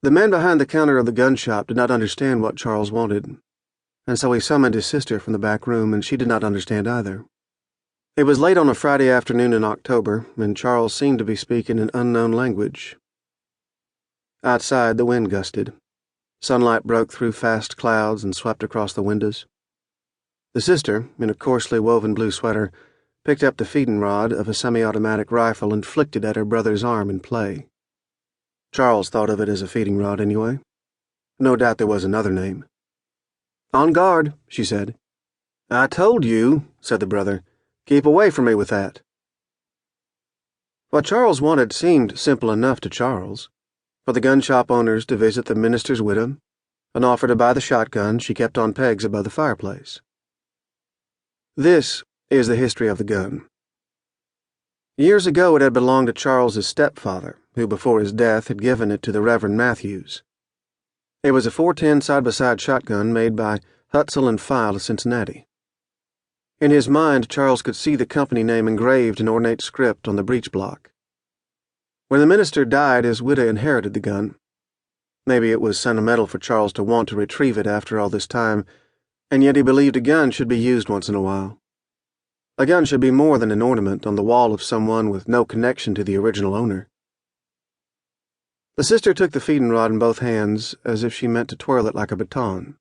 The man behind the counter of the gun shop did not understand what Charles wanted, and so he summoned his sister from the back room, and she did not understand either. It was late on a Friday afternoon in October, and Charles seemed to be speaking an unknown language. Outside, the wind gusted. Sunlight broke through fast clouds and swept across the windows. The sister, in a coarsely woven blue sweater, picked up the feeding rod of a semi-automatic rifle and flicked it at her brother's arm in play. Charles thought of it as a feeding rod anyway. No doubt there was another name. "On guard," she said. "I told you," said the brother. "Keep away from me with that." What Charles wanted seemed simple enough to Charles. For the gun shop owners to visit the minister's widow, and offer to buy the shotgun she kept on pegs above the fireplace. This is the history of the gun. Years ago it had belonged to Charles's stepfather, who before his death had given it to the Reverend Matthews. It was a .410 side-by-side shotgun made by Hutzel and File of Cincinnati. In his mind, Charles could see the company name engraved in ornate script on the breech block. When the minister died, his widow inherited the gun. Maybe it was sentimental for Charles to want to retrieve it after all this time, and yet he believed a gun should be used once in a while. A gun should be more than an ornament on the wall of someone with no connection to the original owner. The sister took the feeding rod in both hands, as if she meant to twirl it like a baton.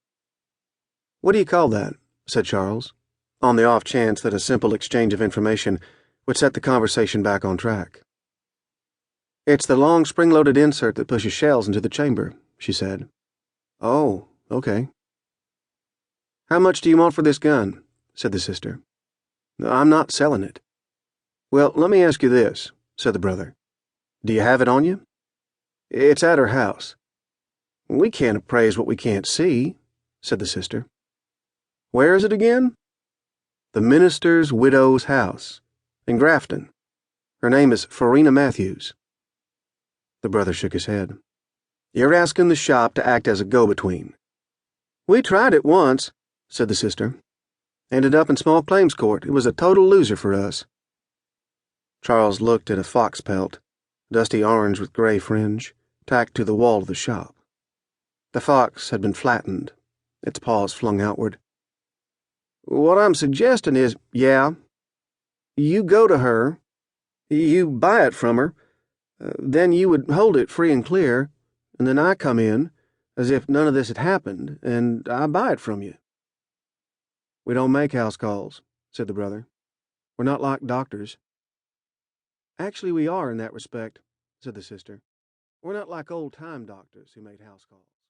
"What do you call that?" said Charles, on the off chance that a simple exchange of information would set the conversation back on track. "It's the long spring-loaded insert that pushes shells into the chamber," she said. "Oh, okay." "How much do you want for this gun?" said the sister. "I'm not selling it." "Well, let me ask you this," said the brother. "Do you have it on you?" "It's at her house." "We can't appraise what we can't see," said the sister. "Where is it again?" "The minister's widow's house, in Grafton. Her name is Farina Matthews." The brother shook his head. "You're asking the shop to act as a go-between." "We tried it once," said the sister. "Ended up in small claims court. It was a total loser for us." Charles looked at a fox pelt, dusty orange with gray fringe, tacked to the wall of the shop. The fox had been flattened, its paws flung outward. "What I'm suggesting is, you go to her, you buy it from her, then you would hold it free and clear, and then I come in, as if none of this had happened, and I buy it from you." "We don't make house calls," said the brother. "We're not like doctors." "Actually, we are in that respect," said the sister. "We're not like old-time doctors who made house calls."